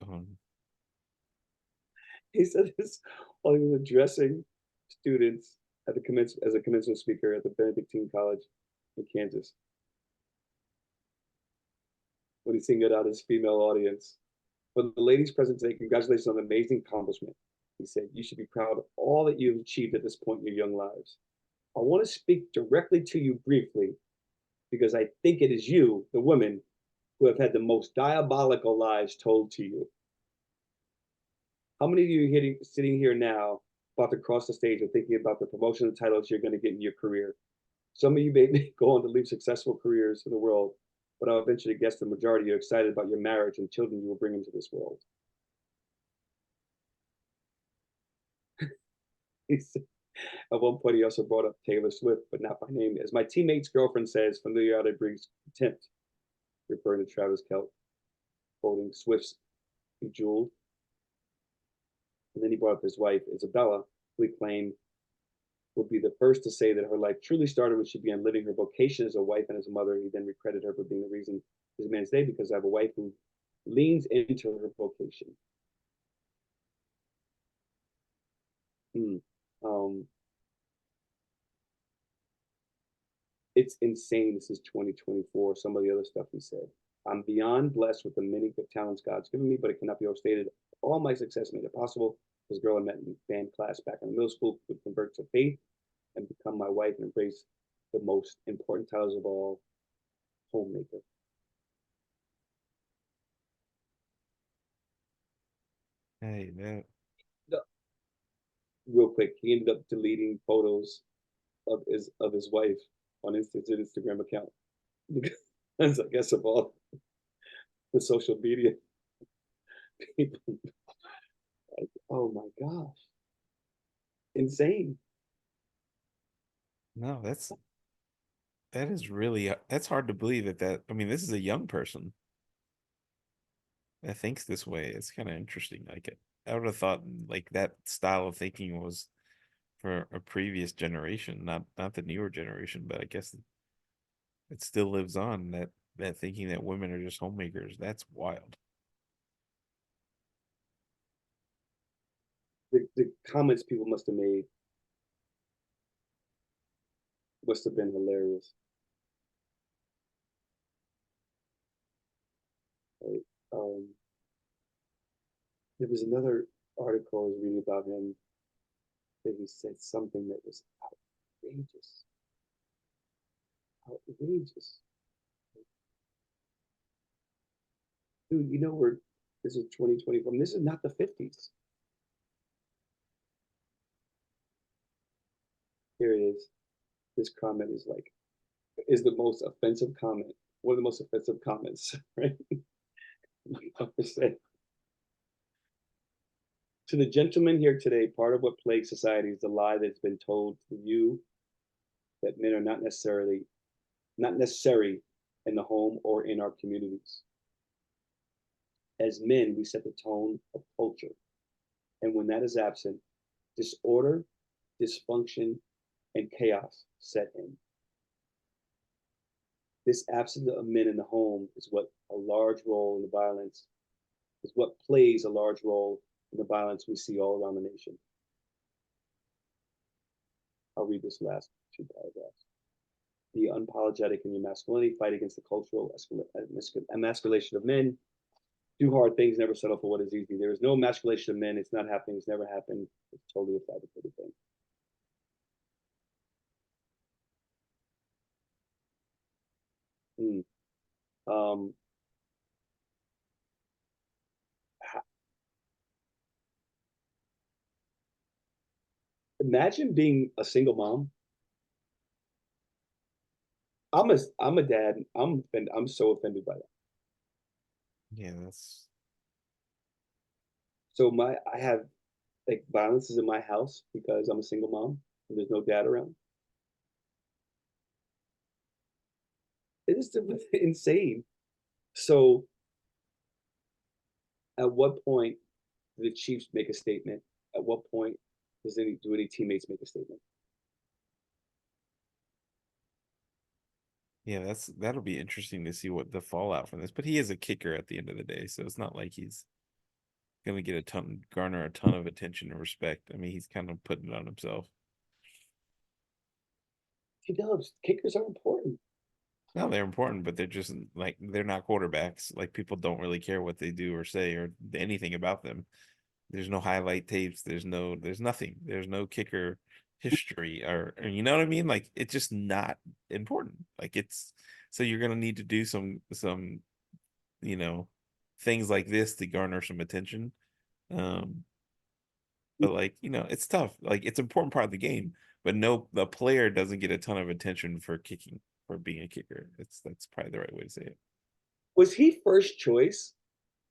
Speaker 1: um,
Speaker 2: He said this while he was addressing students at the as a commencement speaker at the Benedictine College in Kansas. When he singled out his female audience, for the ladies present today, congratulations on an amazing accomplishment. He said, you should be proud of all that you've achieved at this point in your young lives. I want to speak directly to you briefly because I think it is you, the women, who have had the most diabolical lies told to you. How many of you sitting here now about to cross the stage and thinking about the promotion and titles you're going to get in your career? Some of you may go on to lead successful careers in the world, but I'll venture to guess the majority are excited about your marriage and children you will bring into this world. At one point, he also brought up Taylor Swift, but not by name. As my teammate's girlfriend says, familiarity brings contempt, referring to Travis Kelce, quoting Swift's Bejeweled. And then he brought up his wife, Isabella, who he claimed would be the first to say that her life truly started when she began living her vocation as a wife and as a mother. He then credited her for being the reason he's a man today because I have a wife who leans into her vocation. Hmm. Um, it's insane. This is 2024. Some of the other stuff he said. I'm beyond blessed with the many good talents God's given me, but it cannot be overstated. All my success made it possible. This girl I met in band class back in middle school would convert to faith and become my wife and embrace the most important titles of all, homemaker.
Speaker 1: hey that
Speaker 2: Real quick, he ended up deleting photos of his wife on his Instagram account because I guess of all the social media people. Like, oh my gosh, insane.
Speaker 1: no, that is really that's hard to believe that I mean this is a young person that thinks this way. It's kind of interesting. Like I would have thought like that style of thinking was for a previous generation, not the newer generation, but I guess it still lives on that thinking that women are just homemakers. That's wild.
Speaker 2: The comments people must have made must have been hilarious. Right? Um, there was another article I was reading about him that he said something that was outrageous, outrageous. Dude, you know we're this is 2024. This is not the 50s. Here it is. This comment is the most offensive comment. One of the most offensive comments, right? To the gentleman here today, part of what plagues society is the lie that's been told to you that men are not necessary in the home or in our communities. As men, we set the tone of culture. And when that is absent, disorder, dysfunction, and chaos set in. This absence of men in the home is what a large role in the violence is what plays a large role in the violence we see all around the nation. I'll read this last two paragraphs. Be unapologetic in your masculinity, fight against the cultural emasculation of men, do hard things, never settle for what is easy. There is no emasculation of men. It's not happening. It's never happened. It's totally a fabricated thing. Mm. Um, Imagine being a single mom. I'm a dad. I'm so offended by that.
Speaker 1: Yeah, that's
Speaker 2: So I have like violences in my house because I'm a single mom and there's no dad around. It is insane. So at what point do the Chiefs make a statement? At what point do any teammates make a statement?
Speaker 1: yeah, that'll be interesting to see what the fallout from this. But he is a kicker at the end of the day, so it's not like he's gonna get garner a ton of attention and respect. I mean, he's kind of putting it on himself.
Speaker 2: T-Dubs, kickers are important.
Speaker 1: No, they're important, but they're just like they're not quarterbacks. Like people don't really care what they do or say or anything about them. There's no highlight tapes. There's nothing. There's no kicker history or you know what I mean? Like it's just not important. Like it's so you're gonna need to do some you know things like this to garner some attention. Um, but like it's tough. Like it's an important part of the game, but no, the player doesn't get a ton of attention for kicking for being a kicker. That's probably the right way to say it.
Speaker 2: Was he first choice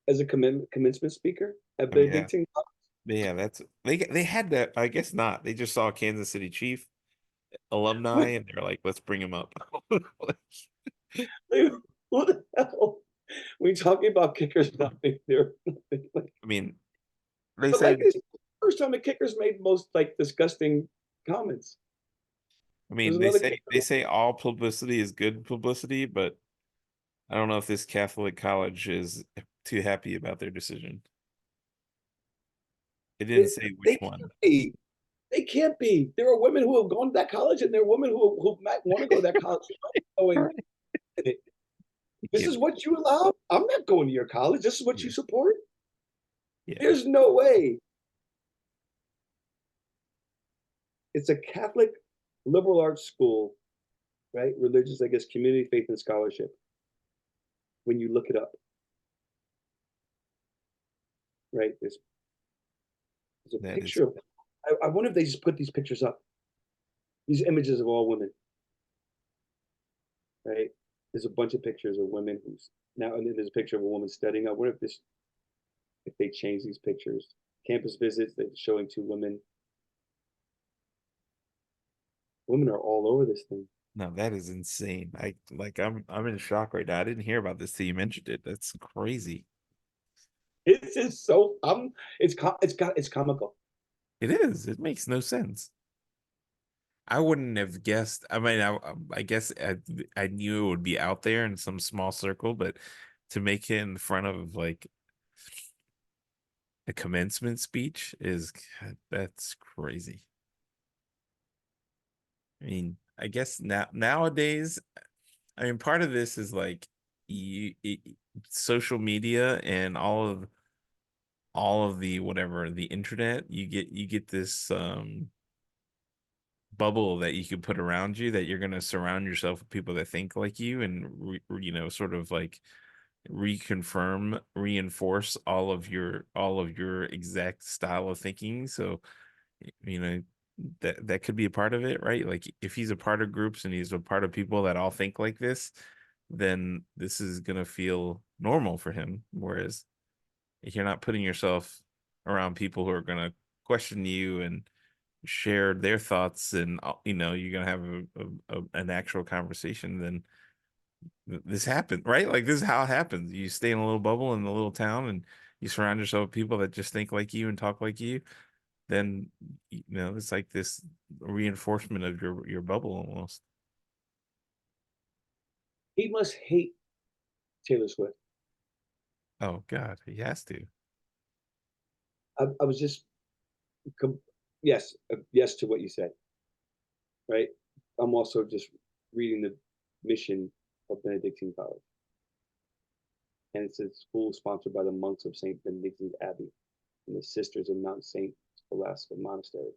Speaker 2: as a commencement speaker at
Speaker 1: Oh yeah,
Speaker 2: Benedictine?
Speaker 1: yeah. That's they had that. I guess not. They just saw Kansas City Chief alumni, and they're like, let's bring him up. Like,
Speaker 2: Who the hell? We talking about kickers not being there. Like,
Speaker 1: I mean, they
Speaker 2: but
Speaker 1: say.
Speaker 2: like this first time the kickers made most like disgusting comments.
Speaker 1: I
Speaker 2: There's
Speaker 1: mean,
Speaker 2: another kicker.
Speaker 1: they say all publicity is good publicity, but I don't know if this Catholic college is too happy about their decision. It didn't
Speaker 2: They,
Speaker 1: say
Speaker 2: they
Speaker 1: which one.
Speaker 2: can't be. They can't be. There are women who have gone to that college, and there are women who might want to go to that college. Going,
Speaker 1: You
Speaker 2: this
Speaker 1: can't
Speaker 2: is
Speaker 1: be.
Speaker 2: what you allow. I'm not going to your college. This is what you
Speaker 1: Yeah,
Speaker 2: support.
Speaker 1: yeah.
Speaker 2: There's no way. It's a Catholic liberal arts school, right? Religious, I guess, community, faith, and scholarship. When you look it up, right? There's a
Speaker 1: That is
Speaker 2: picture of. I wonder if they just put these pictures up. These images of all women, right? There's a bunch of pictures of women who's now, and then there's a picture of a woman studying. I wonder if they change these pictures. Campus visits, they're showing two women. Women are all over this thing.
Speaker 1: no, that is insane. I'm in shock right now. I didn't hear about this till you mentioned it. That's crazy.
Speaker 2: It's just so it's comical.
Speaker 1: It is. It makes no sense. I wouldn't have guessed. I mean, I guess I knew it would be out there in some small circle, but to make it in front of like a commencement speech is that's crazy. I mean, I guess nowadays, I mean, part of this is like social media and all of the whatever the internet. You get this bubble that you can put around you that you're going to surround yourself with people that think like you and sort of like reinforce all of your exact style of thinking. So you know that could be a part of it, right? Like if he's a part of groups and he's a part of people that all think like this, then this is gonna feel normal for him. Whereas if you're not putting yourself around people who are gonna question you and share their thoughts and you're gonna have an actual conversation, then this happened, right? Like this is how it happens. You stay in a little bubble in a little town and you surround yourself with people that just think like you and talk like you, then it's like this reinforcement of your bubble almost.
Speaker 2: He must hate Taylor Swift.
Speaker 1: Oh God, he has to.
Speaker 2: I was just yes, yes to what you said, right? I'm also just reading the mission of Benedictine College, and it's a school sponsored by the monks of Saint Benedictine Abbey and the Sisters of Mount Saint Scholastica Monastery.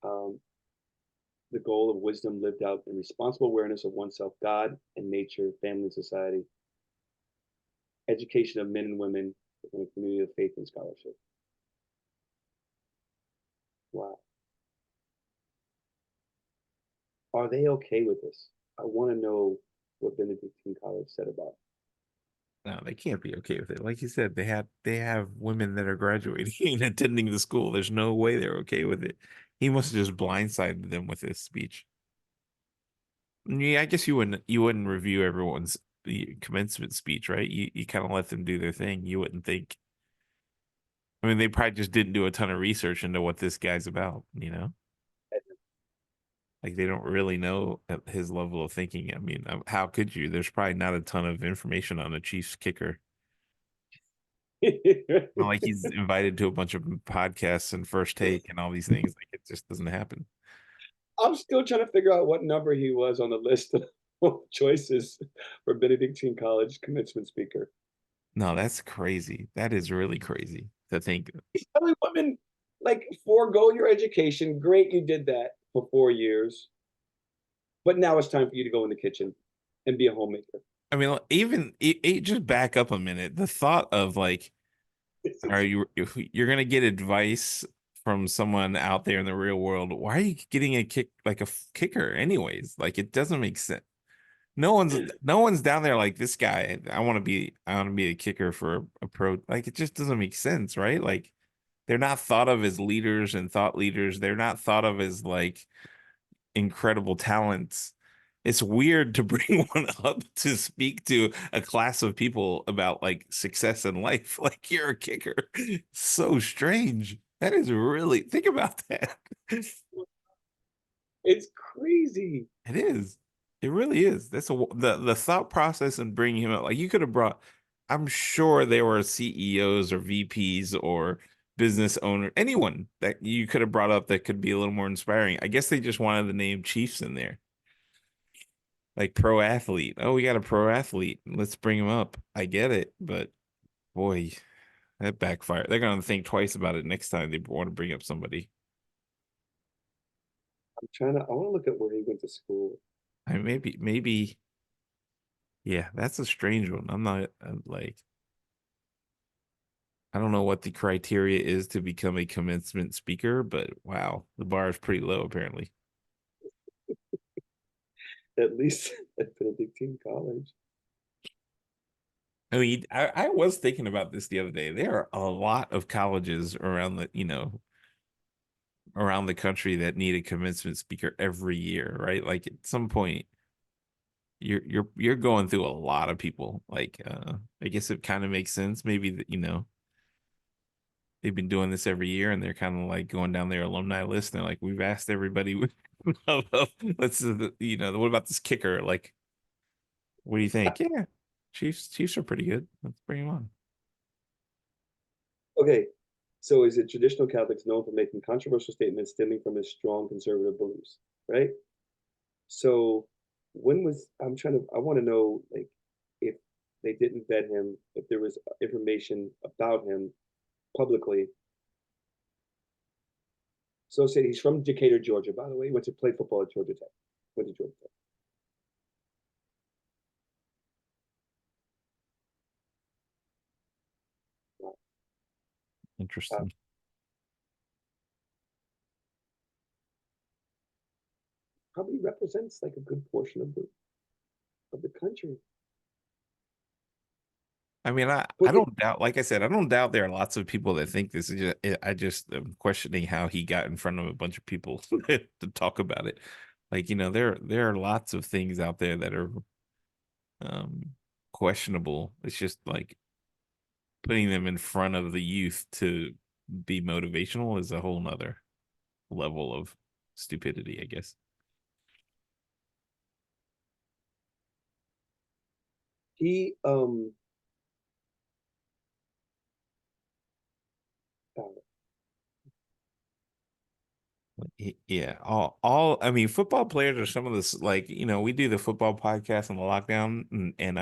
Speaker 2: Um, the goal of wisdom lived out in responsible awareness of oneself, God and nature, family, and society, education of men and women in a community of faith and scholarship. Wow. Are they okay with this? I want to know what Benedictine College said about
Speaker 1: No, they can't be okay with it. Like you said, they have women that are graduating and attending the school. There's no way they're okay with it. He must have just blindsided them with his speech. Yeah, I guess you wouldn't review everyone's commencement speech, right? You kind of let them do their thing. You wouldn't think. I mean, they probably just didn't do a ton of research into what this guy's about, you know? Like they don't really know at his level of thinking. I mean, how could you? There's probably not a ton of information on the Chiefs kicker.
Speaker 2: it.
Speaker 1: Not like he's invited to a bunch of podcasts and first take and all these things. Like it just doesn't happen.
Speaker 2: I'm still trying to figure out what number he was on the list of choices for Benedictine College commencement speaker.
Speaker 1: No, that's crazy. That is really crazy to think.
Speaker 2: He's telling women, like, forego your education. Great, you did that for 4 years, but now it's time for you to go in the kitchen and be a homemaker.
Speaker 1: I mean, even just back up a minute. The thought of like,
Speaker 2: It's,
Speaker 1: are
Speaker 2: it's,
Speaker 1: you if you're gonna get advice from someone out there in the real world? Why are you getting a kicker anyways? Like it doesn't make sense. No one's down there like this guy. I want to be a kicker for a pro. Like it just doesn't make sense, right? Like they're not thought of as leaders and thought leaders. They're not thought of as like incredible talents. It's weird to bring one up to speak to a class of people about like success in life. Like you're a kicker. So strange. That is really think about that.
Speaker 2: it's crazy.
Speaker 1: It is. It really is. The thought process in bringing him up. Like you could have brought. I'm sure there were CEOs or VPs or business owner, anyone that you could have brought up that could be a little more inspiring. I guess they just wanted the name Chiefs in there, like pro athlete. Oh, we got a pro athlete. Let's bring him up. I get it, but boy, that backfired. They're gonna think twice about it next time they want to bring up somebody.
Speaker 2: I want to look at where he went to school.
Speaker 1: I mean, maybe, yeah, that's a strange one. I'm like. I don't know what the criteria is to become a commencement speaker, but wow, the bar is pretty low apparently.
Speaker 2: At least at Benedictine College.
Speaker 1: I mean, I was thinking about this the other day. There are a lot of colleges around the country that need a commencement speaker every year, right? Like at some point, you're going through a lot of people. Like, I guess it kind of makes sense. Maybe that they've been doing this every year, and they're kind of like going down their alumni list. And they're like, we've asked everybody. What about this kicker? Like, what do you think? Yeah, Chiefs are pretty good. Let's bring him on.
Speaker 2: Okay, so is it traditional Catholics known for making controversial statements stemming from his strong conservative beliefs, right? So I want to know, like, if they didn't vet him, if there was information about him publicly. So say he's from Decatur, Georgia, by the way. He went to play football at Georgia Tech. Went to Georgia Tech. Uh,
Speaker 1: Interesting.
Speaker 2: Probably represents like a good portion of the country.
Speaker 1: I mean, I
Speaker 2: But yeah,
Speaker 1: don't doubt. Like I said, I don't doubt there are lots of people that think this is. I just am questioning how he got in front of a bunch of people to talk about it. Like there are lots of things out there that are um questionable. It's just like putting them in front of the youth to be motivational is a whole nother level of stupidity, I guess.
Speaker 2: he uh,
Speaker 1: Yeah, I mean, football players are some of this, like, we do the football podcast on the lockdown, and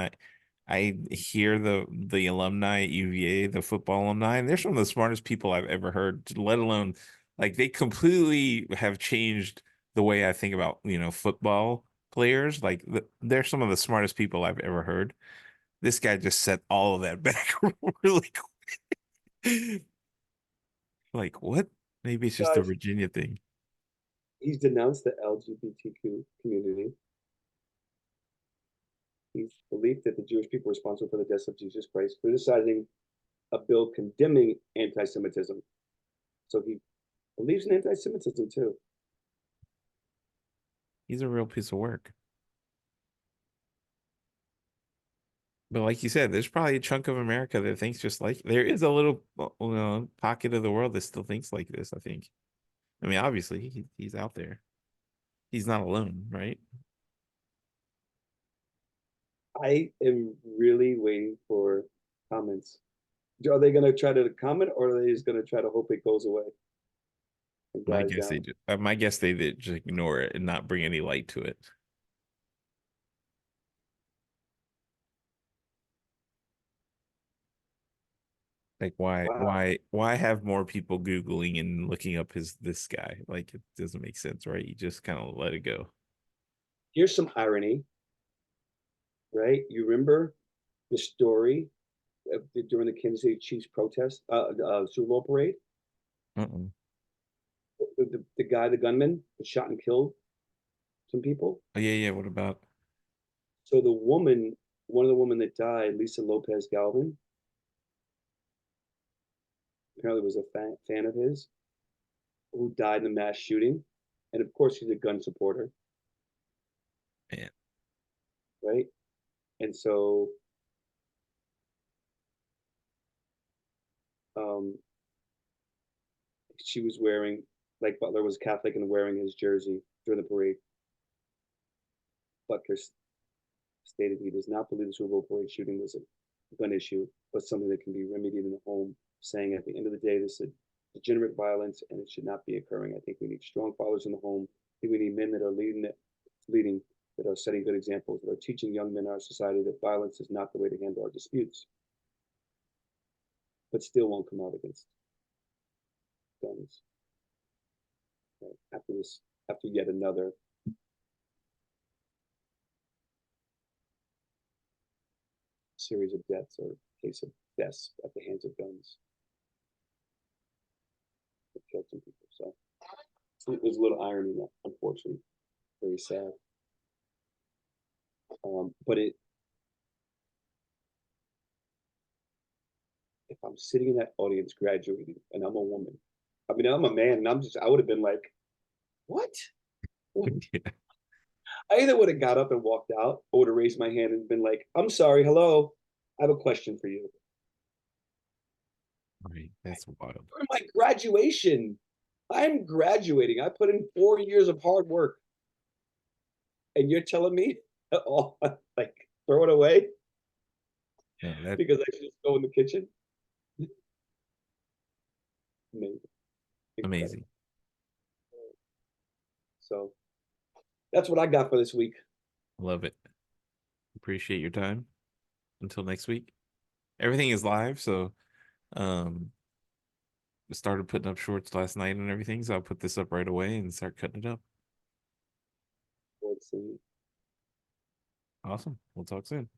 Speaker 1: I hear the alumni at UVA, the football alumni, and they're some of the smartest people I've ever heard, let alone like they completely have changed the way I think about, football players. Like they're some of the smartest people I've ever heard. This guy just set all of that back really quick. Like, what? Maybe it's just a
Speaker 2: Guys,
Speaker 1: Virginia thing.
Speaker 2: he's denounced the LGBTQ community. He's believed that the Jewish people are responsible for the deaths of Jesus Christ, criticizing a bill condemning anti-Semitism. So he believes in anti-Semitism too.
Speaker 1: He's a real piece of work. But like you said, there's probably a chunk of America that thinks just like there is a little pocket of the world that still thinks like this, I think. I mean, obviously he's out there. He's not alone, right?
Speaker 2: I am really waiting for comments. Are they going to try to comment, or are they just going to try to hope it goes away and dies down?
Speaker 1: My guess they did just ignore it and not bring any light to it. Like
Speaker 2: Wow.
Speaker 1: why have more people Googling and looking up this guy? Like it doesn't make sense, right? You just kind of let it go.
Speaker 2: Here's some irony, right? You remember the story during the Kansas City Chiefs protest, Super Bowl parade?
Speaker 1: Uh-uh.
Speaker 2: The guy, the gunman, that shot and killed some people.
Speaker 1: Oh yeah, yeah. What about
Speaker 2: So the woman, one of the women that died, Lisa Lopez Galvin, apparently was a fan of his, who died in the mass shooting. And of course, she's a gun supporter,
Speaker 1: man?
Speaker 2: right? And so um, she was wearing, like Butler was Catholic and wearing his jersey during the parade. Butker stated he does not believe the Super Bowl parade shooting was a gun issue, but something that can be remedied in the home, saying at the end of the day, this is degenerate violence and it should not be occurring. I think we need strong fathers in the home. I think we need men that are leading, that are setting good examples, that are teaching young men in our society that violence is not the way to handle our disputes, but still won't come out against guns. Right? After yet another series of deaths or case of deaths at the hands of guns that killed some people. So there's a little irony in that, unfortunately. Very sad. But if I'm sitting in that audience graduating and I'm a woman, I mean, I'm a man and I would have been like, what?
Speaker 1: Yeah,
Speaker 2: I either would have got up and walked out or would have raised my hand and been like, I'm sorry, hello, I have a question for you.
Speaker 1: right. That's wild.
Speaker 2: For my graduation, I'm graduating. I put in 4 years of hard work and you're telling me, oh, like, throw it away
Speaker 1: No, that
Speaker 2: because I should just go in the kitchen? Amazing. Incredible.
Speaker 1: amazing.
Speaker 2: So that's what I got for this week.
Speaker 1: Love it. Appreciate your time. Until next week. Everything is live, so um started putting up shorts last night and everything, so I'll put this up right away and start cutting it up.
Speaker 2: Let's see.
Speaker 1: Awesome. We'll talk soon.